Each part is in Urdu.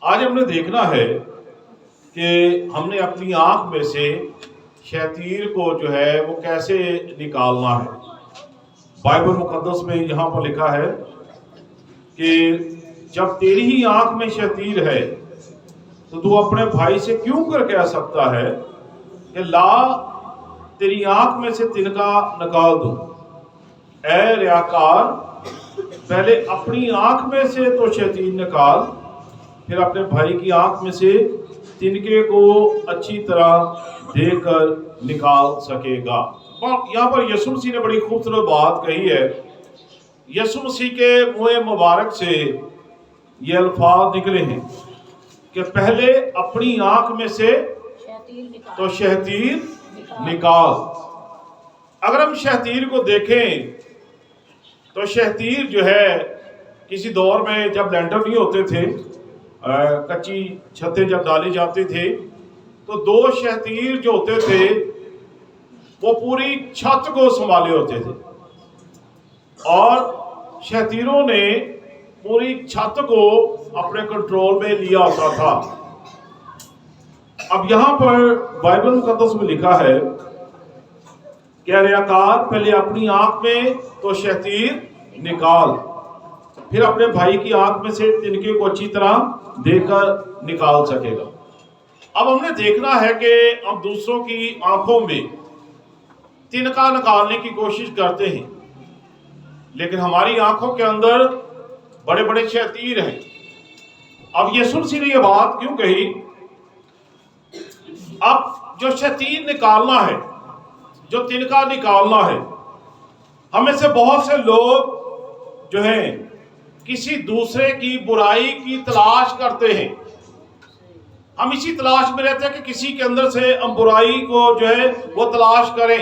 آج ہم نے دیکھنا ہے کہ ہم نے اپنی آنکھ میں سے شیطیر کو جو ہے وہ کیسے نکالنا ہے۔ بائبل مقدس میں یہاں پر لکھا ہے کہ جب تیری ہی آنکھ میں شیطیر ہے تو اپنے بھائی سے کیوں کر کہہ سکتا ہے کہ لا تیری آنکھ میں سے تنکا نکال دوں۔ اے ریاکار، پہلے اپنی آنکھ میں سے تو شیطین نکال، پھر اپنے بھائی کی آنکھ میں سے تنکے کو اچھی طرح دیکھ کر نکال سکے گا۔ یہاں پر یسوع مسیح نے بڑی خوبصورت بات کہی ہے۔ یسوع مسیح کے منہ مبارک سے یہ الفاظ نکلے ہیں کہ پہلے اپنی آنکھ میں سے تو شیطین نکال۔ اگر ہم شیطین کو دیکھیں تو شیطین جو ہے کسی دور میں جب لینٹر نہیں ہوتے تھے، کچی چھتیں جب ڈالی جاتی تھے تو دو شیطین جو ہوتے تھے وہ پوری چھت کو سنبھالے ہوتے تھے، اور شیطینوں نے پوری چھت کو اپنے کنٹرول میں لیا ہوتا تھا۔ اب یہاں پر بائبل مقدس میں لکھا ہے کہ ریاکار، پہلے اپنی آنکھ میں تو شیطین نکال، پھر اپنے بھائی کی آنکھ میں سے تنکے کو اچھی طرح دیکھ کر نکال سکے گا۔ اب ہم نے دیکھنا ہے کہ ہم دوسروں کی آنکھوں میں تنکا نکالنے کی کوشش کرتے ہیں، لیکن ہماری آنکھوں کے اندر بڑے بڑے شیطین ہیں۔ اب یسوع مسیح نے یہ بات کیوں کہی؟ اب جو شیطین نکالنا ہے، جو تنکا نکالنا ہے، ہمیں سے بہت سے لوگ جو ہیں کسی دوسرے کی برائی کی تلاش کرتے ہیں۔ ہم اسی تلاش میں رہتے ہیں کہ کسی کے اندر سے ہم برائی کو جو ہے وہ تلاش کریں۔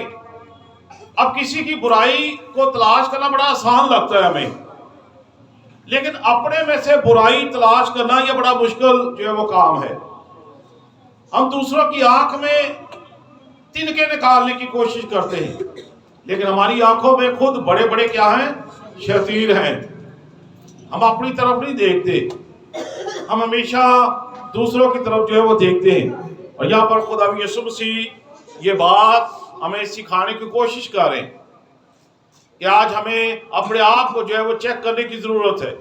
اب کسی کی برائی کو تلاش کرنا بڑا آسان لگتا ہے ہمیں، لیکن اپنے میں سے برائی تلاش کرنا یہ بڑا مشکل جو ہے وہ کام ہے۔ ہم دوسروں کی آنکھ میں تنکے نکالنے کی کوشش کرتے ہیں، لیکن ہماری آنکھوں میں خود بڑے بڑے کیا ہیں؟ شیطین ہیں۔ ہم اپنی طرف نہیں دیکھتے، ہم ہمیشہ دوسروں کی طرف جو ہے وہ دیکھتے ہیں۔ اور یہاں پر خدا یسوع مسیح یہ بات ہمیں سکھانے کی کوشش کر رہے ہیں کہ آج ہمیں اپنے آپ کو جو ہے وہ چیک کرنے کی ضرورت ہے،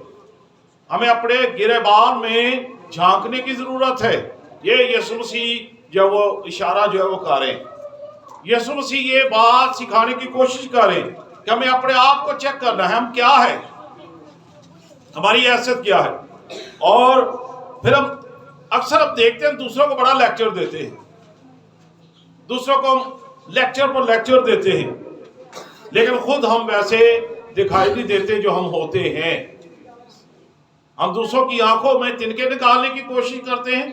ہمیں اپنے گریبان میں جھانکنے کی ضرورت ہے۔ یہ یسوع مسیح جو وہ اشارہ جو ہے وہ کر رہے ہیں، یسوع مسیح یہ بات سکھانے کی کوشش کر رہے ہیں کہ ہمیں اپنے آپ کو چیک کرنا ہے، ہم کیا ہے، ہماری حیثیت کیا ہے۔ اور پھر ہم اکثر اب دیکھتے ہیں دوسروں کو بڑا لیکچر دیتے ہیں، دوسروں کو ہم لیکچر پر لیکچر دیتے ہیں، لیکن خود ہم ویسے دکھائی نہیں دیتے جو ہم ہوتے ہیں۔ ہم دوسروں کی آنکھوں میں تنکے نکالنے کی کوشش کرتے ہیں،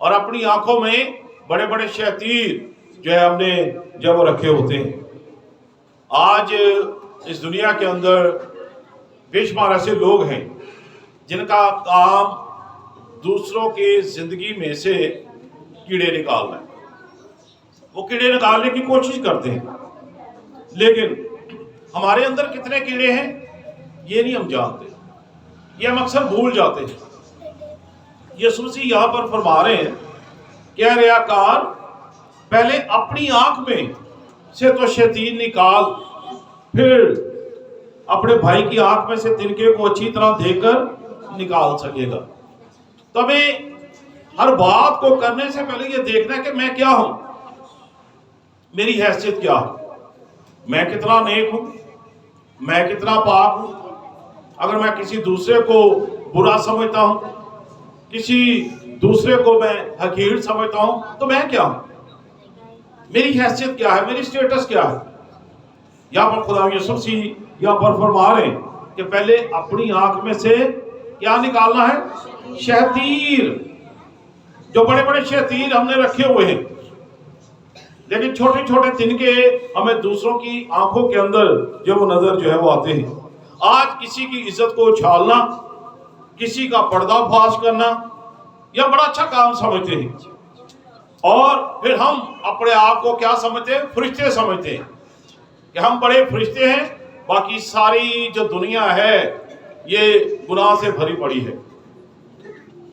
اور اپنی آنکھوں میں بڑے بڑے شیطین جو ہے ہم نے جب رکھے ہوتے ہیں۔ آج اس دنیا کے اندر بے شمار ایسے لوگ ہیں جن کا کام دوسروں کی زندگی میں سے کیڑے نکالنا ہے۔ وہ کیڑے نکالنے کی کوشش کرتے ہیں، لیکن ہمارے اندر کتنے کیڑے ہیں یہ نہیں ہم جانتے، یہ ہم اکثر بھول جاتے ہیں۔ یسوع مسیح یہاں پر فرما رہے ہیں کہ اے ریاکار، پہلے اپنی آنکھ میں سے تو شیطین نکال، پھر اپنے بھائی کی آنکھ میں سے تنکے کو اچھی طرح دیکھ کر نکال سکے گا۔ تو ہمیں ہر بات کو کرنے سے پہلے یہ دیکھنا ہے کہ میں کیا ہوں، میری حیثیت کیا ہے، میں کتنا نیک ہوں، میں کتنا پاک ہوں۔ اگر میں کسی دوسرے کو برا سمجھتا ہوں، کسی دوسرے کو میں حقیر سمجھتا ہوں، تو میں کیا ہوں، میری حیثیت کیا ہے، میری سٹیٹس کیا ہے۔ یہاں پر خدا یسوع مسیح یہاں پر فرما رہے ہیں کہ پہلے اپنی آنکھ میں سے کیا نکالنا ہے؟ شیطین۔ جو بڑے بڑے شیطین ہم نے رکھے ہوئے ہیں، لیکن چھوٹے چھوٹے تنکے ہمیں دوسروں کی آنکھوں کے اندر جو وہ نظر جو ہے وہ آتے ہیں۔ آج کسی کی عزت کو اچھالنا، کسی کا پردہ فاش کرنا یہ بڑا اچھا کام سمجھتے ہیں، اور پھر ہم اپنے آپ کو کیا سمجھتے ہیں؟ فرشتے سمجھتے ہیں کہ ہم بڑے فرشتے ہیں، باقی ساری جو دنیا ہے یہ گناہ سے بھری پڑی ہے۔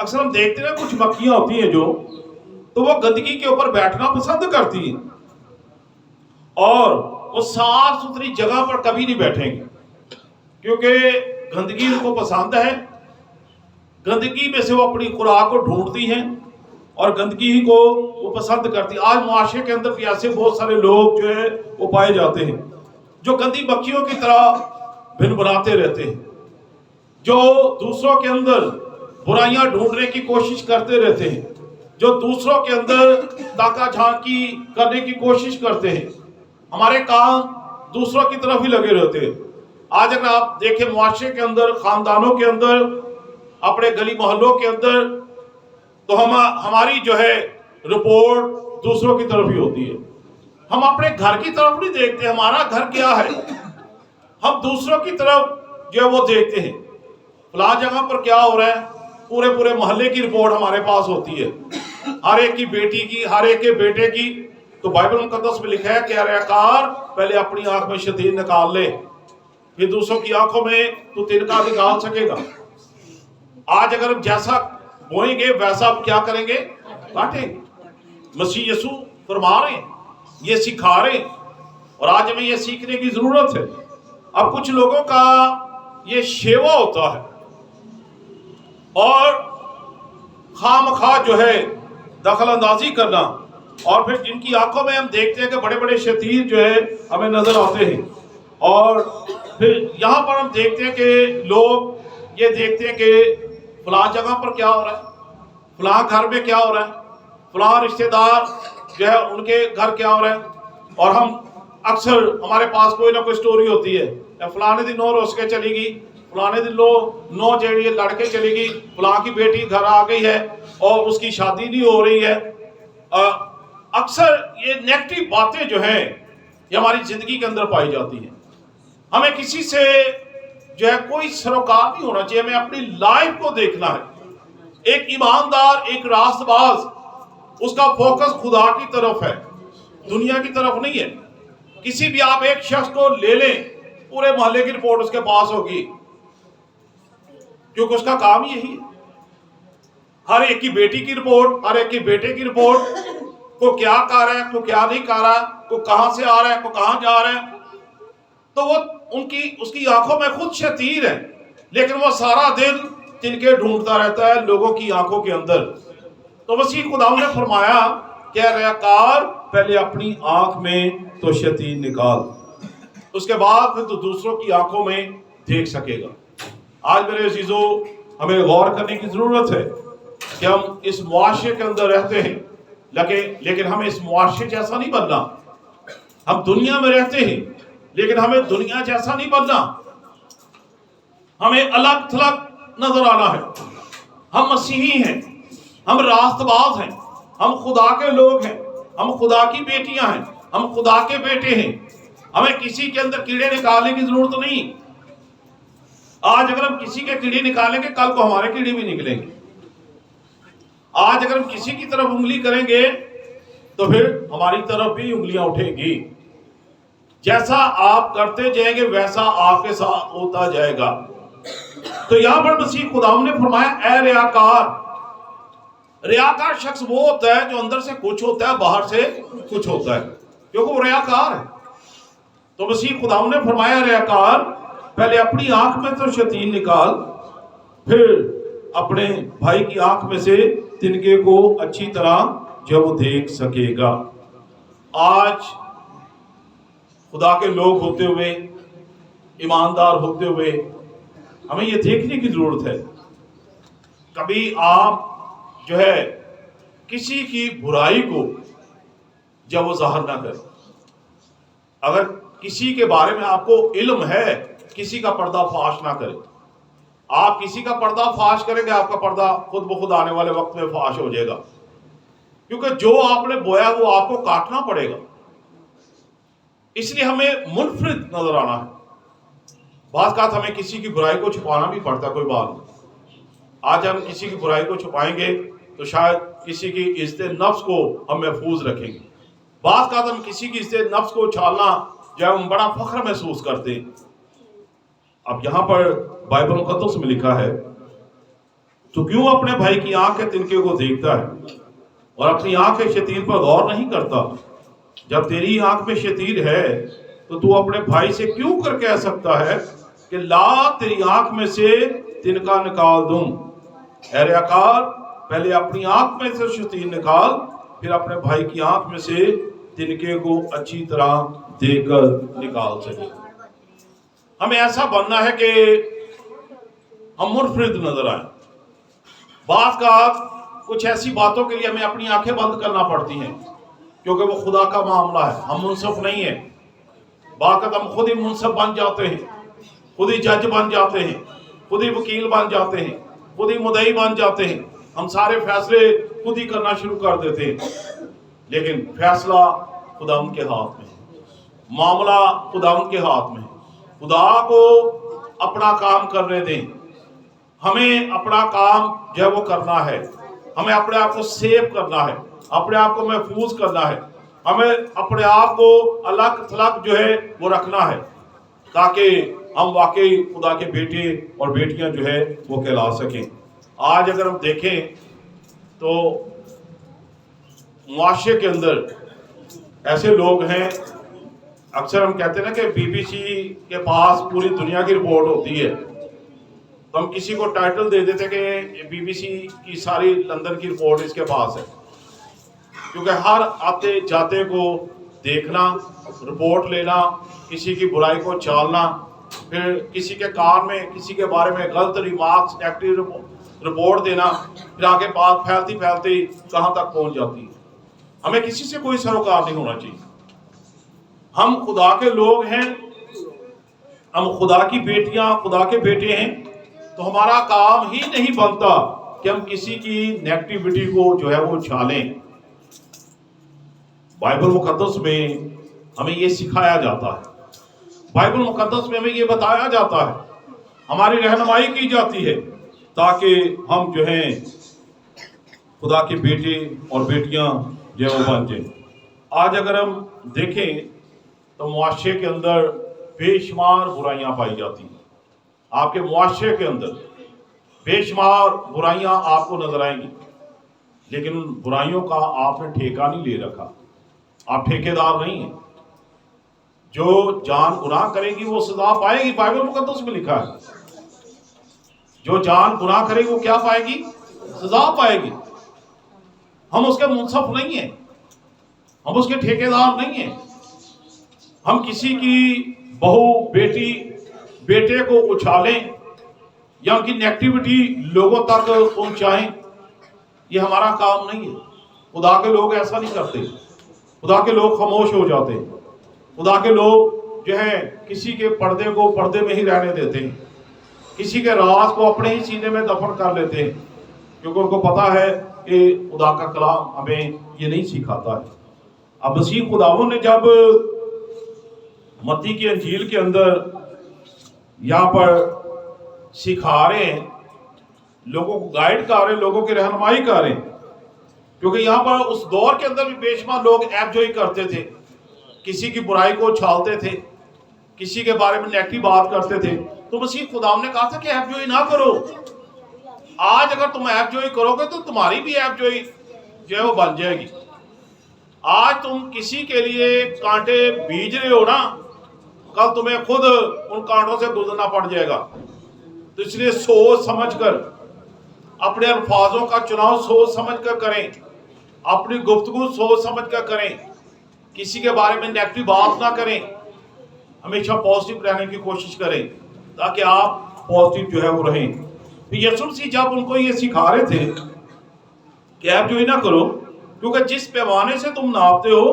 اکثر ہم دیکھتے ہیں کچھ مکھیاں ہوتی ہیں جو تو وہ گندگی کے اوپر بیٹھنا پسند کرتی ہیں اور وہ صاف ستھری جگہ پر کبھی نہیں بیٹھیں گے کیونکہ گندگی ان کو پسند ہے. گندگی میں سے وہ اپنی خوراک کو ڈھونڈتی ہیں اور گندگی ہی کو وہ پسند کرتی. آج معاشرے کے اندر بھی ایسے بہت سارے لوگ جو ہے وہ پائے جاتے ہیں جو گندی مکھیوں کی طرح بھن بھراتے رہتے ہیں, جو دوسروں کے اندر برائیاں ڈھونڈنے کی کوشش کرتے رہتے ہیں, جو دوسروں کے اندر تاکہ جھانکی کرنے کی کوشش کرتے ہیں. ہمارے کام دوسروں کی طرف ہی لگے رہتے ہیں. آج اگر آپ دیکھیں معاشرے کے اندر, خاندانوں کے اندر, اپنے گلی محلوں کے اندر, تو ہماری جو ہے رپورٹ دوسروں کی طرف ہی ہوتی ہے. ہم اپنے گھر کی طرف نہیں دیکھتے ہمارا گھر کیا ہے, ہم دوسروں کی طرف جو ہے وہ دیکھتے ہیں فلاں جگہ پر کیا ہو رہا ہے. پورے محلے کی رپورٹ ہمارے پاس ہوتی ہے, ہر ایک کی بیٹی کی, ہر ایک کے بیٹے کی. تو بائبل مقدس میں لکھا ہے کہ ریاکار پہلے اپنی آنکھ میں شتیر نکال لے, پھر دوسروں کی آنکھوں میں تو تنکا نکال سکے گا. آج اگر ہم جیسا بوئیں گے ویسا ہم کیا کریں گے, کاٹیں گے. مسیح یسوع فرما رہے ہیں, یہ سکھا رہے ہیں, اور آج ہمیں یہ سیکھنے کی ضرورت ہے. اب کچھ لوگوں کا یہ شیوا ہوتا ہے اور خواہ جو ہے دخل اندازی کرنا, اور پھر جن کی آنکھوں میں ہم دیکھتے ہیں کہ بڑے بڑے شتیر جو ہے ہمیں نظر آتے ہیں, اور پھر یہاں پر ہم دیکھتے ہیں کہ لوگ یہ دیکھتے ہیں کہ فلاں جگہ پر کیا ہو رہا ہے, فلاں گھر میں کیا ہو رہا ہے, فلاں رشتہ دار جو ہے ان کے گھر کیا ہو رہا ہے. اور ہم اکثر ہمارے پاس کوئی نہ کوئی سٹوری ہوتی ہے, فلانے دن نو روس کے چلی گئی, فلانے دن نو جیڑی لڑکے چلی گئی, فلاں کی بیٹی گھر آ گئی ہے اور اس کی شادی نہیں ہو رہی ہے. اکثر یہ نیگیٹو باتیں جو ہیں یہ ہماری زندگی کے اندر پائی جاتی ہیں. ہمیں کسی سے جو ہے کوئی سروکار نہیں ہونا چاہیے, ہمیں اپنی لائف کو دیکھنا ہے. ایک ایماندار, ایک راست باز, اس کا فوکس خدا کی طرف ہے, دنیا کی طرف نہیں ہے. کسی بھی آپ ایک شخص کو لے لیں, پورے محلے کی رپورٹ اس کے پاس ہوگی, کیونکہ اس کا کام یہی ہے. ہر ایک کی بیٹی کی رپورٹ, ہر ایک کی بیٹے کی رپورٹ, کو کیا کر رہا ہے, کو کیا نہیں کر رہا, کو کہاں سے آ رہا ہے, کو کہاں جا رہا ہے. تو وہ اس کی آنکھوں میں خود شتیر ہے, لیکن وہ سارا دن تنکے ڈھونڈتا رہتا ہے لوگوں کی آنکھوں کے اندر. تو مسیح خدا نے فرمایا کہ ریاکار پہلے اپنی آنکھ میں تو شتیر نکال, اس کے بعد پھر تو دوسروں کی آنکھوں میں دیکھ سکے گا. آج میرے عزیزو ہمیں غور کرنے کی ضرورت ہے کہ ہم اس معاشرے کے اندر رہتے ہیں, لیکن ہمیں اس معاشرے جیسا نہیں بننا. ہم دنیا میں رہتے ہیں لیکن ہمیں دنیا جیسا نہیں بننا. ہمیں الگ تھلگ نظر آنا ہے. ہم مسیحی ہیں, ہم راست باز ہیں, ہم خدا کے لوگ ہیں, ہم خدا کی بیٹیاں ہیں, ہم خدا کے بیٹے ہیں. ہمیں کسی کے اندر کیڑے نکالنے کی ضرورت نہیں. آج اگر ہم کسی کے کیڑے نکالیں گے کل کو ہمارے کیڑے بھی نکلیں گے. آج اگر ہم کسی کی طرف انگلی کریں گے تو پھر ہماری طرف بھی انگلیاں اٹھیں گی. جیسا آپ کرتے جائیں گے ویسا آپ کے ساتھ ہوتا جائے گا. تو یہاں پر مسیح خدا نے فرمایا اے ریاکار. ریاکار شخص وہ ہوتا ہے جو اندر سے کچھ ہوتا ہے, باہر سے کچھ ہوتا ہے, کیونکہ وہ ریاکار ہے. تو مسیح خدا نے فرمایا ریاکار پہلے اپنی آنکھ میں تو شتیر نکال, پھر اپنے بھائی کی آنکھ میں سے تنکے کو اچھی طرح جب وہ دیکھ سکے گا. آج خدا کے لوگ ہوتے ہوئے, ایماندار ہوتے ہوئے, ہمیں یہ دیکھنے کی ضرورت ہے کبھی آپ جو ہے کسی کی برائی کو جب وہ ظاہر نہ کریں. اگر کسی کے بارے میں آپ کو علم ہے, کسی کا پردہ فاش نہ کریں. آپ کسی کا پردہ فاش کریں گے آپ کا پردہ خود بخود آنے والے وقت میں فاش ہو جائے گا, کیونکہ جو آپ نے بویا وہ آپ کو کاٹنا پڑے گا. اس لیے ہمیں منفرد نظر آنا ہے. بعض اوقات ہمیں کسی کی برائی کو چھپانا بھی پڑتا ہے, کوئی بات نہیں. آج ہم کسی کی برائی کو چھپائیں گے تو شاید کسی کی عزت نفس کو ہم محفوظ رکھیں گے. بعض اوقات ہم کسی کی عزت نفس کو چھالنا جو ہم بڑا فخر محسوس کرتے ہیں. اب یہاں پر بائبل مقدس میں لکھا ہے تو کیوں اپنے بھائی کی آنکھ کے تنکے کو دیکھتا ہے اور اپنی آنکھ کے شتیر پر غور نہیں کرتا؟ جب تیری آنکھ میں شتیر ہے تو اپنے بھائی سے کیوں کر کہہ سکتا ہے کہ لا تیری آنکھ میں سے تنکا نکال دوں؟ اے ریاکار، پہلے اپنی آنکھ میں سے شتیر نکال، پھر اپنے بھائی کی آنکھ میں سے تنکے کو اچھی طرح دیکھ کر نکال سکے۔ ہمیں ایسا بننا ہے کہ ہم منفرد نظر آئیں۔ بعض کا کچھ ایسی باتوں کے لیے ہمیں اپنی آنکھیں بند کرنا پڑتی ہیں کیونکہ وہ خدا کا معاملہ ہے، ہم منصف نہیں ہیں۔ باقت ہم خود ہی منصف بن جاتے ہیں، خود ہی جج بن جاتے ہیں، خود ہی وکیل بن جاتے ہیں، خود ہی مدعی بن جاتے ہیں، ہم سارے فیصلے خود ہی کرنا شروع کر دیتے ہیں۔ لیکن فیصلہ خدا ان کے ہاتھ میں ہے، معاملہ خدا ان کے ہاتھ میں ہے۔ خدا کو اپنا کام کرنے دیں، ہمیں اپنا کام جو ہے وہ کرنا ہے، ہمیں اپنے آپ کو سیو کرنا ہے، اپنے آپ کو محفوظ کرنا ہے، ہمیں اپنے آپ کو الگ تھلگ جو ہے وہ رکھنا ہے تاکہ ہم واقعی خدا کے بیٹے اور بیٹیاں جو ہے وہ کہلا سکیں۔ آج اگر ہم دیکھیں تو معاشرے کے اندر ایسے لوگ ہیں، اکثر ہم کہتے ہیں نا کہ بی بی سی کے پاس پوری دنیا کی رپورٹ ہوتی ہے، تو ہم کسی کو ٹائٹل دے دیتے کہ بی بی سی کی ساری لندن کی رپورٹ اس کے پاس ہے، کیونکہ ہر آتے جاتے کو دیکھنا، رپورٹ لینا، کسی کی برائی کو چالنا، پھر کسی کے کار میں کسی کے بارے میں غلط ریمارکس، نیگیٹو رپورٹ دینا، پھر آگے بات پھیلتی پھیلتی کہاں تک پہنچ جاتی ہے۔ ہمیں کسی سے کوئی سروکار نہیں ہونا چاہیے۔ ہم خدا کے لوگ ہیں، ہم خدا کی بیٹیاں، خدا کے بیٹے ہیں، تو ہمارا کام ہی نہیں بنتا کہ ہم کسی کی نیگیٹیوٹی کو جو ہے وہ چھالیں۔ بائبل مقدس میں ہمیں یہ سکھایا جاتا ہے، بائبل مقدس میں ہمیں یہ بتایا جاتا ہے، ہماری رہنمائی کی جاتی ہے تاکہ ہم جو ہیں خدا کے بیٹے اور بیٹیاں جو ہے وہ بن جائیں۔ آج اگر ہم دیکھیں تو معاشرے کے اندر بے شمار برائیاں پائی جاتی ہیں، آپ کے معاشرے کے اندر بے شمار برائیاں آپ کو نظر آئیں گی، لیکن ان برائیوں کا آپ نے ٹھیکہ نہیں لے رکھا، آپ ٹھیکیدار نہیں ہیں۔ جو جان گناہ کرے گی وہ سزا پائے گی، بائبل مقدس میں لکھا ہے، جو جان گناہ کرے گی وہ کیا پائے گی؟ سزا پائے گی۔ ہم اس کے منصف نہیں ہیں، ہم اس کے ٹھیکیدار نہیں ہیں۔ ہم کسی کی بہو، بیٹی، بیٹے کو اچھالیں یا ان کی نیگیٹیوٹی لوگوں تک پہنچائیں، یہ ہمارا کام نہیں ہے۔ خدا کے لوگ ایسا نہیں کرتے، خدا کے لوگ خاموش ہو جاتے ہیں، خدا کے لوگ جو ہیں کسی کے پردے کو پردے میں ہی رہنے دیتے ہیں، کسی کے راز کو اپنے ہی سینے میں دفن کر لیتے ہیں، کیونکہ ان کو پتا ہے کہ خدا کا کلام ہمیں یہ نہیں سکھاتا ہے۔ اب مسیح خداوند نے جب متی کی انجیل کے اندر یہاں پر سکھا رہے ہیں، لوگوں کو گائیڈ کر رہے ہیں، لوگوں کی رہنمائی کر رہے ہیں، کیونکہ یہاں پر اس دور کے اندر بھی بے شمار لوگ عیب جوئی کرتے تھے، کسی کی برائی کو چھالتے تھے، کسی کے بارے میں نیگیٹو بات کرتے تھے۔ تو مسیح خداوند نے کہا تھا کہ عیب جوئی نہ کرو۔ آج اگر تم عیب جوئی کرو گے تو تمہاری بھی عیب جوئی جو ہے وہ بن جائے گی۔ آج تم کسی کے لیے کانٹے بیج رہے ہو نا، کل تمہیں خود ان کانٹوں سے گزرنا پڑ جائے گا۔ تو اس لیے سوچ سمجھ کر اپنے الفاظوں کا چناؤ سوچ سمجھ کر کریں، اپنی گفتگو سوچ سمجھ کر کریں، کسی کے بارے میں نیگیٹو بات نہ کریں، ہمیشہ پازیٹو رہنے کی کوشش کریں تاکہ آپ پازیٹو جو ہے وہ رہیں۔ پھر یسوع مسیح جب ان کو یہ سکھا رہے تھے کہ عیب جوئی نہ کرو، کیونکہ جس پیمانے سے تم ناپتے ہو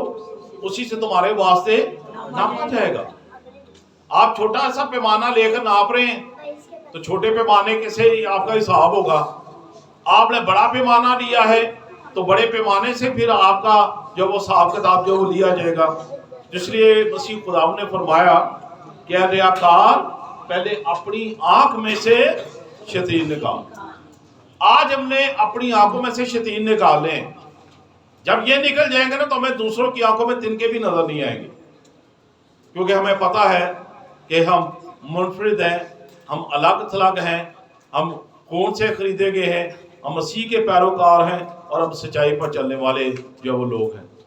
اسی سے تمہارے واسطے ناپا جائے گا۔ آپ چھوٹا سا پیمانہ لے کر ناپ رہے ہیں تو چھوٹے پیمانے کے سے ہی آپ کا حساب ہوگا۔ آپ نے بڑا پیمانہ لیا ہے تو بڑے پیمانے سے پھر آپ کا جو وہ حساب کتاب جو وہ لیا جائے گا۔ اس لیے مسیح خداوند نے فرمایا کہ اے ریاکار، پہلے اپنی آنکھ میں سے شیطان نکال۔ آج ہم نے اپنی آنکھوں میں سے شیطان نکالنے ہیں۔ جب یہ نکل جائیں گے نا تو ہمیں دوسروں کی آنکھوں میں تنکے بھی نظر نہیں آئیں گے، کیونکہ ہمیں پتا ہے کہ ہم منفرد ہیں، ہم الگ تھلگ ہیں، ہم خون سے خریدے گئے ہیں، ہم مسیح کے پیروکار ہیں اور ہم سچائی پر چلنے والے جو وہ لوگ ہیں۔